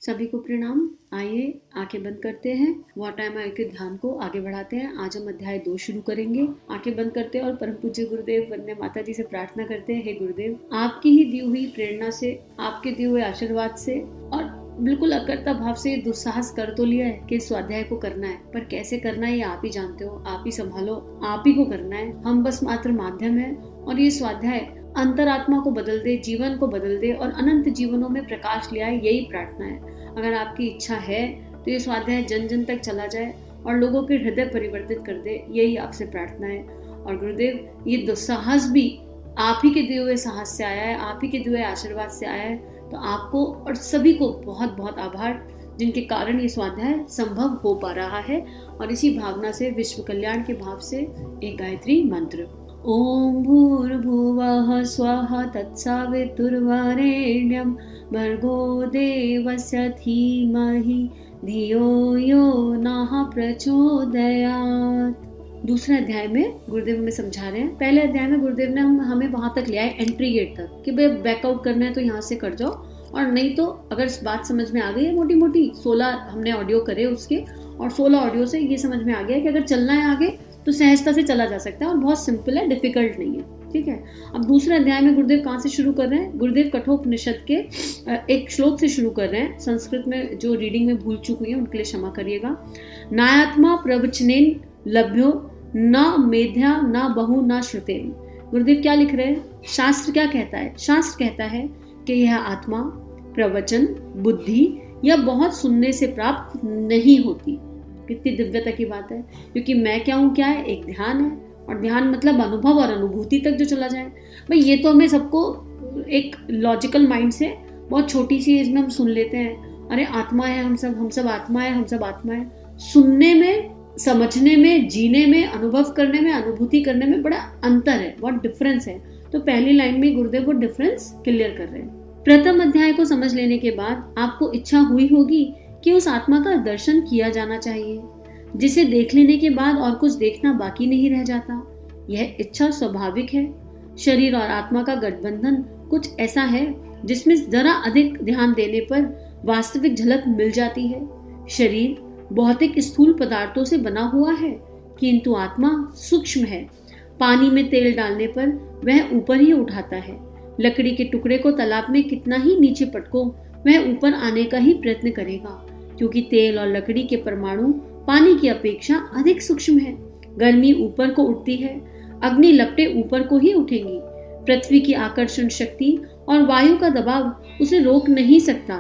सभी को प्रणाम। आइए आंखें बंद करते हैं, व्हाट एम आई के ध्यान को आगे बढ़ाते हैं। आज हम अध्याय 2 शुरू करेंगे। आंखें बंद करते हैं और परम पूज्य गुरुदेव वंदे माता जी से प्रार्थना करते हैं, हे गुरुदेव, आपकी ही दी हुई प्रेरणा से, आपके दिए हुए आशीर्वाद से और बिल्कुल अकर्ता भाव से दुस्साहस कर तो लिया है कि स्वाध्याय को करना है, पर कैसे करना है ये आप ही जानते हो, आप ही संभालो, आप ही को करना है। हम बस मात्र माध्यम है और ये स्वाध्याय अंतरात्मा को बदल दे, जीवन को बदल दे और अनंत जीवनों में प्रकाश ले आए, यही प्रार्थना है। अगर आपकी इच्छा है तो ये स्वाध्याय जन जन तक चला जाए और लोगों के हृदय परिवर्तित कर दे, यही आपसे प्रार्थना है। और गुरुदेव, ये दुस्साहस भी आप ही के दिए हुए साहस से आया है, आप ही के दिए हुए आशीर्वाद से आया है। तो आपको और सभी को बहुत बहुत आभार, जिनके कारण ये स्वाध्याय संभव हो पा रहा है। और इसी भावना से, विश्व कल्याण के भाव से एक गायत्री मंत्र। ओम भूर्भुवः स्वः तत्सवितुर्वरेण्यं भर्गो देवस्य धीमहि धियो यो नः प्रचोदयात्। दूसरे अध्याय में गुरुदेव हमें समझा रहे हैं। पहले अध्याय में गुरुदेव ने हमें वहां तक ले आए, एंट्री गेट तक, कि भाई बैकआउट करना है तो यहाँ से कर जाओ, और नहीं तो अगर बात समझ में आ गई है, मोटी मोटी 16 हमने ऑडियो करे उसके, और 16 ऑडियो से ये समझ में आ गया कि अगर चलना है आगे तो सहजता से चला जा सकता है और बहुत सिंपल है, डिफिकल्ट नहीं है। ठीक है। अब दूसरे अध्याय में गुरुदेव कहाँ से शुरू कर रहे हैं? गुरुदेव कठोपनिषद के एक श्लोक से शुरू कर रहे हैं। संस्कृत में जो रीडिंग में भूल चुक हुई है उनके लिए क्षमा करिएगा। नायात्मा प्रवचनेन लभ्यो न मेध्या न बहु न श्रुतेन। गुरुदेव क्या लिख रहे हैं? शास्त्र क्या कहता है? शास्त्र कहता है कि यह आत्मा प्रवचन, बुद्धि या बहुत सुनने से प्राप्त नहीं होती। कितनी दिव्यता की बात है, क्योंकि मैं क्या हूँ, क्या है? एक ध्यान है, और ध्यान मतलब अनुभव और अनुभूति तक जो चला जाए। भाई ये तो हमें सबको एक लॉजिकल माइंड से बहुत छोटी सी एज में हम सुन लेते हैं, अरे आत्मा है, हम सब आत्मा है, हम सब आत्मा है। सुनने में, समझने में, जीने में, अनुभव करने में, अनुभूति करने में बड़ा अंतर है, बहुत डिफरेंस है। तो पहली लाइन में गुरुदेव वो डिफरेंस क्लियर कर रहे हैं। प्रथम अध्याय को समझ लेने के बाद आपको इच्छा हुई होगी कि उस आत्मा का दर्शन किया जाना चाहिए, जिसे देख लेने के बाद और कुछ देखना बाकी नहीं रह जाता। यह इच्छा स्वाभाविक है। शरीर और आत्मा का गठबंधन कुछ ऐसा है जिसमें जरा अधिक ध्यान देने पर वास्तविक झलक मिल जाती है। शरीर भौतिक स्थूल पदार्थों से बना हुआ है, किंतु आत्मा सूक्ष्म है। पानी में तेल डालने पर वह ऊपर ही उठाता है। लकड़ी के टुकड़े को तालाब में कितना ही नीचे पटको, वह ऊपर आने का ही प्रयत्न करेगा, क्योंकि तेल और लकड़ी के परमाणु पानी की अपेक्षा अधिक सूक्ष्म है। गर्मी ऊपर को उठती है, अग्नि लपटे ऊपर को ही उठेंगी। पृथ्वी की आकर्षण शक्ति और वायु का दबाव उसे रोक नहीं सकता।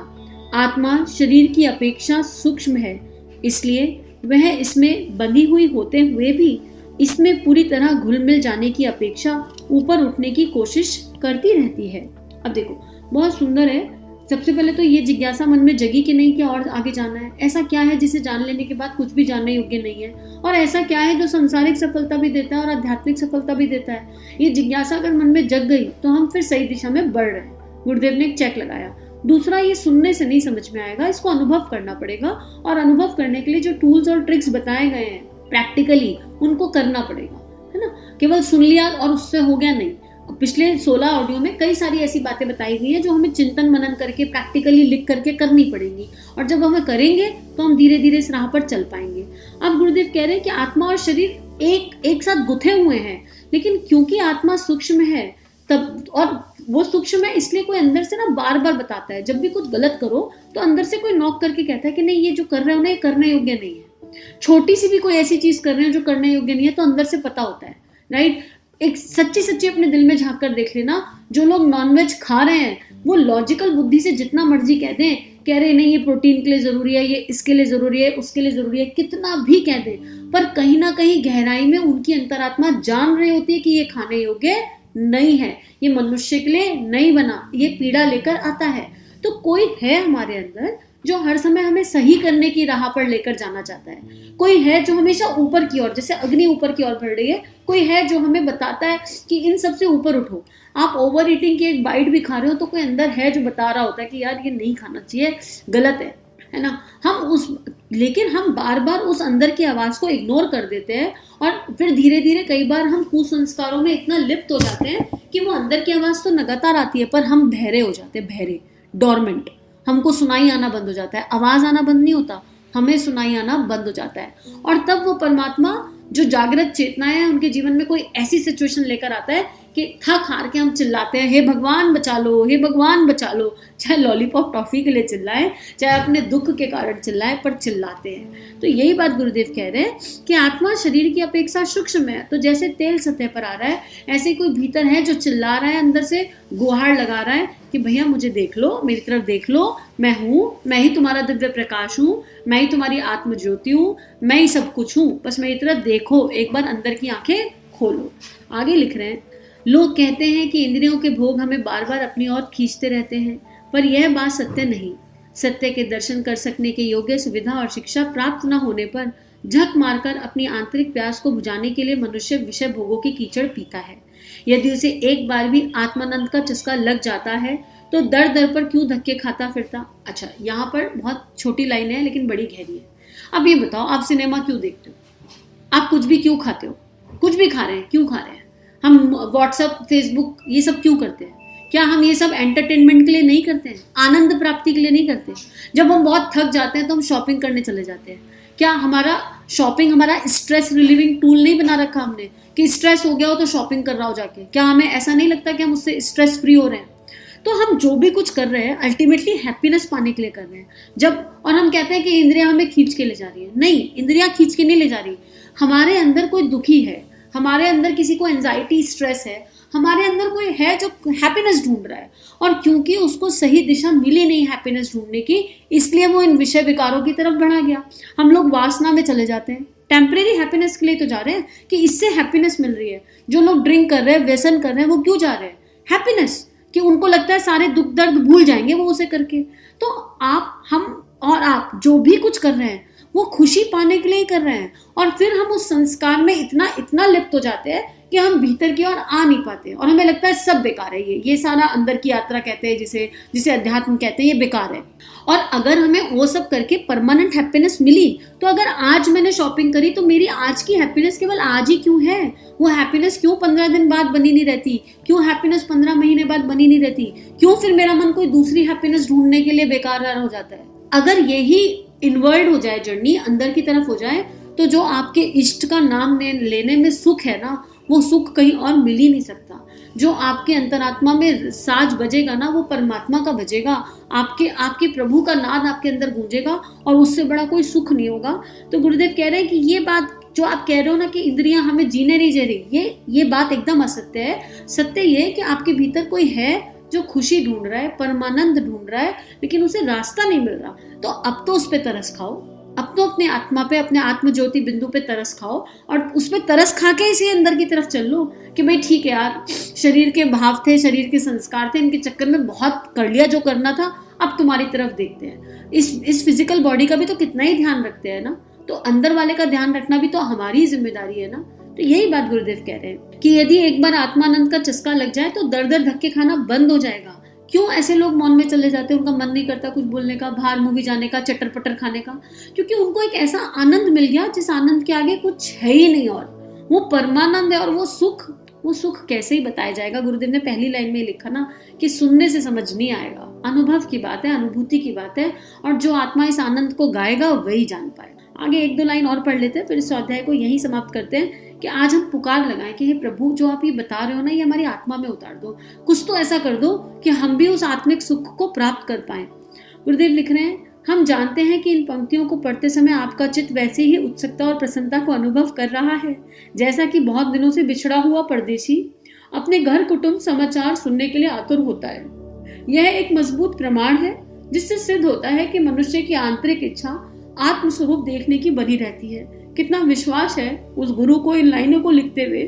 आत्मा शरीर की अपेक्षा सूक्ष्म है, इसलिए वह इसमें बंधी हुई होते हुए भी इसमें पूरी तरह घुल मिल जाने की अपेक्षा ऊपर उठने की कोशिश करती रहती है। अब देखो, बहुत सुंदर है। सबसे पहले तो ये जिज्ञासा मन में जगी कि नहीं, क्या और आगे जाना है? ऐसा क्या है जिसे जान लेने के बाद कुछ भी जानने योग्य नहीं है? और ऐसा क्या है जो सांसारिक सफलता भी देता है और आध्यात्मिक सफलता भी देता है? ये जिज्ञासा अगर मन में जग गई तो हम फिर सही दिशा में बढ़ रहे हैं। गुरुदेव ने एक चेक लगाया। दूसरा, ये सुनने से नहीं समझ में आएगा, इसको अनुभव करना पड़ेगा, और अनुभव करने के लिए जो टूल्स और ट्रिक्स बताए गए हैं प्रैक्टिकली, उनको करना पड़ेगा, है ना। केवल सुन लिया और उससे हो गया नहीं। पिछले 16 ऑडियो में कई सारी ऐसी बातें बताई गई हैं जो हमें चिंतन मनन करके, प्रैक्टिकली लिख करके करनी पड़ेंगी, और जब हमें करेंगे तो हम धीरे धीरे इस राह पर चल पाएंगे। अब गुरुदेव कह रहे हैं कि आत्मा और शरीर एक साथ गुथे हुए हैं, लेकिन क्योंकि आत्मा सूक्ष्म है, तब, और वो सूक्ष्म है इसलिए कोई अंदर से ना बार बार बताता है। जब भी कुछ गलत करो तो अंदर से कोई नॉक करके कहता है कि नहीं, ये जो कर रहे हो ना, ये करने योग्य नहीं है। छोटी सी भी कोई ऐसी चीज कर रहे हैं जो करने योग्य नहीं है, तो अंदर से पता होता है, राइट। एक सच्ची अपने दिल में झांक कर देख लेना, जो लोग नॉनवेज खा रहे हैं वो लॉजिकल बुद्धि से जितना मर्जी कह दें, कह रहे नहीं ये प्रोटीन के लिए जरूरी है, ये इसके लिए जरूरी है, उसके लिए जरूरी है, कितना भी कह दें, पर कहीं ना कहीं गहराई में उनकी अंतरात्मा जान रही होती है कि ये खाने योग्य नहीं है, ये मनुष्य के लिए नहीं बना, ये पीड़ा लेकर आता है। तो कोई है हमारे अंदर जो हर समय हमें सही करने की राह पर लेकर जाना चाहता है। कोई है जो हमेशा ऊपर की ओर, जैसे अग्नि ऊपर की ओर बढ़ रही है, कोई है जो हमें बताता है कि इन सब से ऊपर उठो। आप ओवर ईटिंग की एक बाइट भी खा रहे हो तो कोई अंदर है जो बता रहा होता है कि यार ये नहीं खाना चाहिए, गलत है ना। लेकिन हम बार बार उस अंदर की आवाज को इग्नोर कर देते हैं, और फिर धीरे धीरे कई बार हम कुसंस्कारों में इतना लिप्त हो जाते हैं कि वो अंदर की आवाज तो लगातार आती है, पर हम बहरे हो जाते हैं, बहरे, डोरमेंट। हमको सुनाई आना बंद हो जाता है, आवाज आना बंद नहीं होता, हमें सुनाई आना बंद हो जाता है। और तब वो परमात्मा जो जागृत चेतनाएं हैं उनके जीवन में कोई ऐसी सिचुएशन लेकर आता है कि थक हार के हम चिल्लाते हैं, हे भगवान बचा लो, हे भगवान बचा लो। चाहे लॉलीपॉप टॉफी के लिए चिल्लाएं, चाहे अपने दुख के कारण चिल्लाएं, पर चिल्लाते हैं। तो यही बात गुरुदेव कह रहे हैं कि आत्मा शरीर की अपेक्षा सूक्ष्म है। तो जैसे तेल सतह पर आ रहा है, ऐसे कोई भीतर है जो चिल्ला रहा है, अंदर से गुहार लगा रहा है कि भैया मुझे देख लो, मेरी तरफ देख लो, मैं हूँ, मैं ही तुम्हारा दिव्य प्रकाश हूँ, मैं ही तुम्हारी आत्म ज्योति हूँ, मैं ही सब कुछ हूँ, बस मेरी तरफ देखो, एक बार अंदर की आंखें खोलो। आगे लिख रहे हैं, लोग कहते हैं कि इंद्रियों के भोग हमें बार बार अपनी ओर खींचते रहते हैं, पर यह बात सत्य नहीं। सत्य के दर्शन कर सकने के योग्य सुविधा और शिक्षा प्राप्त न होने पर झक मारकर अपनी आंतरिक प्यास को बुझाने के लिए मनुष्य विषय भोगों की कीचड़ पीता है। यदि उसे एक बार भी आत्मानंद का चस्का लग जाता है तो दर दर पर क्यों धक्के खाता फिरता। अच्छा, यहाँ पर बहुत छोटी लाइन है लेकिन बड़ी गहरी है। अब ये बताओ, आप सिनेमा क्यों देखते हो? आप कुछ भी क्यों खाते हो? कुछ भी खा रहे हैं, क्यों खा रहे हैं? हम व्हाट्सएप, फेसबुक ये सब क्यों करते हैं? क्या हम ये सब एंटरटेनमेंट के लिए नहीं करते हैं? आनंद प्राप्ति के लिए नहीं करते? जब हम बहुत थक जाते हैं तो हम शॉपिंग करने चले जाते हैं। क्या हमारा शॉपिंग हमारा स्ट्रेस रिलीविंग टूल नहीं बना रखा हमने कि स्ट्रेस हो गया हो तो शॉपिंग कर रहा हो जाके? क्या हमें ऐसा नहीं लगता कि हम उससे स्ट्रेस फ्री हो रहे हैं? तो हम जो भी कुछ कर रहे हैं अल्टीमेटली हैप्पीनेस पाने के लिए कर रहे हैं। और हम कहते हैं कि इंद्रियां हमें खींच के ले जा रही है। नहीं, इंद्रियां खींच के नहीं ले जा रही। हमारे अंदर कोई दुखी है, हमारे अंदर किसी को एंजाइटी स्ट्रेस है, हमारे अंदर कोई है जो हैप्पीनेस ढूंढ रहा है, और क्योंकि उसको सही दिशा मिली नहीं हैप्पीनेस ढूंढने की, इसलिए वो इन विषय विकारों की तरफ बढ़ा गया। हम लोग वासना में चले जाते हैं। टेम्परेरी हैप्पीनेस के लिए तो जा रहे हैं कि इससे हैप्पीनेस मिल रही है। जो लोग ड्रिंक कर रहे हैं, व्यसन कर रहे हैं, वो क्यों जा रहे हैं? हैप्पीनेस, कि उनको लगता है सारे दुख दर्द भूल जाएंगे वो उसे करके। तो आप, हम और आप जो भी कुछ कर रहे हैं वो खुशी पाने के लिए ही कर रहे हैं, और फिर हम उस संस्कार में इतना लिप्त हो जाते हैं कि हम भीतर की ओर आ नहीं पाते, और हमें लगता है सब बेकार है, ये सारा अंदर की यात्रा कहते हैं, जिसे अध्यात्म कहते हैं, ये बेकार है। और अगर हमें वो सब करके परमानेंट हैप्पीनेस मिली, तो अगर आज मैंने शॉपिंग करी तो मेरी आज की हैप्पीनेस केवल आज ही क्यों है? वो हैप्पीनेस क्यों 15 दिन बाद बनी नहीं रहती? क्यों हैप्पीनेस 15 महीने बाद बनी नहीं रहती? क्यों फिर मेरा मन कोई दूसरी हैप्पीनेस ढूंढने के लिए बेकार हो जाता है? अगर यही इनवर्ड हो जाए, जर्नी अंदर की तरफ हो जाए, तो जो आपके इष्ट का नाम लेने में सुख है ना, वो सुख कहीं और मिल ही नहीं सकता। जो आपके अंतरात्मा में साज बजेगा ना, वो परमात्मा का बजेगा, आपके प्रभु का नाद आपके अंदर गूंजेगा, और उससे बड़ा कोई सुख नहीं होगा। तो गुरुदेव कह रहे हैं कि ये बात जो आप कह रहे हो ना कि इंद्रियां हमें जीने नहीं दे रही, ये बात एकदम असत्य है। सत्य ये है कि आपके भीतर कोई है जो खुशी ढूंढ रहा है, परमानंद ढूंढ रहा है, लेकिन उसे रास्ता नहीं मिल रहा। तो अब तो उस पे तरस खाओ, अब तो अपने आत्मा पे, अपने आत्म ज्योति बिंदु पे तरस खाओ, और उस पे तरस खा के इसे अंदर की तरफ चल लो कि भाई ठीक है यार, शरीर के भाव थे, शरीर के संस्कार थे, इनके चक्कर में बहुत कर लिया जो करना था, अब तुम्हारी तरफ देखते हैं। इस फिजिकल बॉडी का भी तो कितना ही ध्यान रखते हैं ना, तो अंदर वाले का ध्यान रखना भी तो हमारी जिम्मेदारी है ना। तो यही बात गुरुदेव कह रहे हैं कि यदि एक बार आत्मानंद का चस्का लग जाए तो दर दर धक्के खाना बंद हो जाएगा। क्यों ऐसे लोग मौन में चले जाते हैं? उनका मन नहीं करता कुछ बोलने का, बाहर मूवी जाने का, चटर पटर खाने का, क्योंकि उनको एक ऐसा आनंद मिल गया जिस आनंद के आगे कुछ है ही नहीं, और वो परमानंद है। और वो सुख कैसे ही बताया जाएगा? गुरुदेव ने पहली लाइन में लिखा ना कि सुनने से समझ नहीं आएगा, अनुभव की बात है, अनुभूति की बात है, और जो आत्मा इस आनंद को गाएगा वही जान पाएगा। आगे 1-2 लाइन और पढ़ लेते हैं, फिर इस अध्याय को यही समाप्त करते हैं कि आज हम पुकार लगाएं कि हे प्रभु, जो आप ये बता रहे हो ना, ये हमारी आत्मा में उतार दो, कुछ तो ऐसा कर दो कि हम भी उस आत्मिक सुख को प्राप्त कर पाएं। गुरुदेव लिख रहे हैं, हम जानते हैं कि इन पंक्तियों को पढ़ते समय आपका चित्त वैसे ही उत्सुकता और प्रसन्नता को अनुभव कर रहा है जैसा कि बहुत दिनों से बिछड़ा हुआ परदेशी अपने घर कुटुंब समाचार सुनने के लिए आतुर होता है। यह एक मजबूत प्रमाण है जिससे सिद्ध होता है कि मनुष्य की आंतरिक इच्छा आत्मस्वरूप देखने की बनी रहती है। कितना विश्वास है उस गुरु को इन लाइनों को लिखते हुए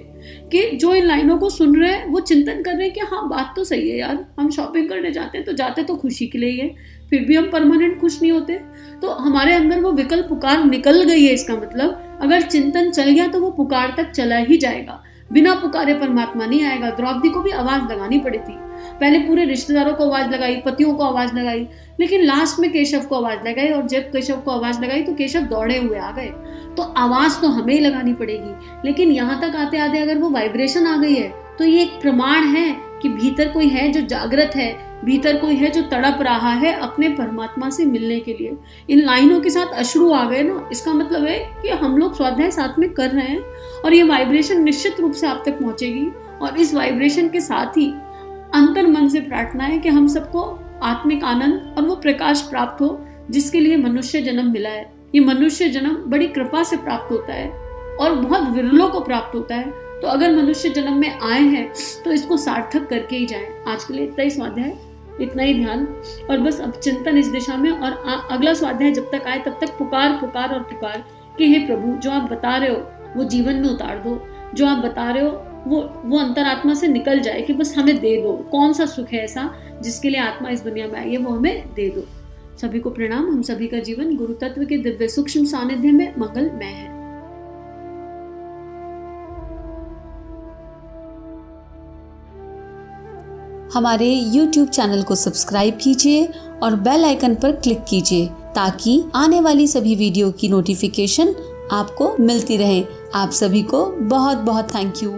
कि जो इन लाइनों को सुन रहे हैं वो चिंतन कर रहे हैं कि हाँ, बात तो सही है यार, हम शॉपिंग करने जाते तो खुशी के लिए ही है, फिर भी हम परमानेंट खुश नहीं होते। तो हमारे अंदर वो विकल्प पुकार निकल गई है। इसका मतलब अगर चिंतन चल गया तो वो पुकार तक चला ही जाएगा, बिना पुकारे परमात्मा नहीं आएगा। द्रौपदी को भी आवाज लगानी पड़ी थी, पहले पूरे रिश्तेदारों को आवाज लगाई, पतियों को आवाज लगाई, लेकिन लास्ट में केशव को आवाज लगाई, और जब केशव को आवाज लगाई तो केशव दौड़े हुए आ गए। तो आवाज तो हमें ही लगानी पड़ेगी, लेकिन यहाँ तक आते आते अगर वो वाइब्रेशन आ गई है तो ये एक प्रमाण है कि भीतर कोई है जो जागृत है, भीतर कोई है जो तड़प रहा है अपने परमात्मा से मिलने के लिए। इन लाइनों के साथ अश्रु आ गए ना, इसका मतलब है कि हम लोग स्वाध्याय साथ में कर रहे हैं और ये वाइब्रेशन निश्चित रूप से आप तक पहुंचेगी। और इस वाइब्रेशन के साथ ही अंतर मन से प्रार्थना है कि हम सबको आत्मिक आनंद और वो प्रकाश प्राप्त हो जिसके लिए मनुष्य जन्म मिला है। ये मनुष्य जन्म बड़ी कृपा से प्राप्त होता है और बहुत विरलों को प्राप्त होता है। तो अगर मनुष्य जन्म में आए हैं तो इसको सार्थक करके ही जाएं। आज के लिए इतना ही स्वाध्याय, इतना ही ध्यान और बस अब चिंतन इस दिशा में। और अगला स्वाध्याय जब तक आए तब तक पुकार पुकार और पुकार कि हे प्रभु, जो आप बता रहे हो वो जीवन में उतार दो, जो आप बता रहे हो वो अंतरात्मा से निकल जाए कि बस हमें दे दो। कौन सा सुख है ऐसा जिसके लिए आत्मा इस दुनिया में आई है, वो हमें दे दो। सभी को प्रणाम। हम सभी का जीवन गुरु तत्व के दिव्य सूक्ष्म सानिध्य में मंगलमय है। हमारे YouTube चैनल को सब्सक्राइब कीजिए और बेल आइकन पर क्लिक कीजिए ताकि आने वाली सभी वीडियो की नोटिफिकेशन आपको मिलती रहे। आप सभी को बहुत बहुत थैंक यू।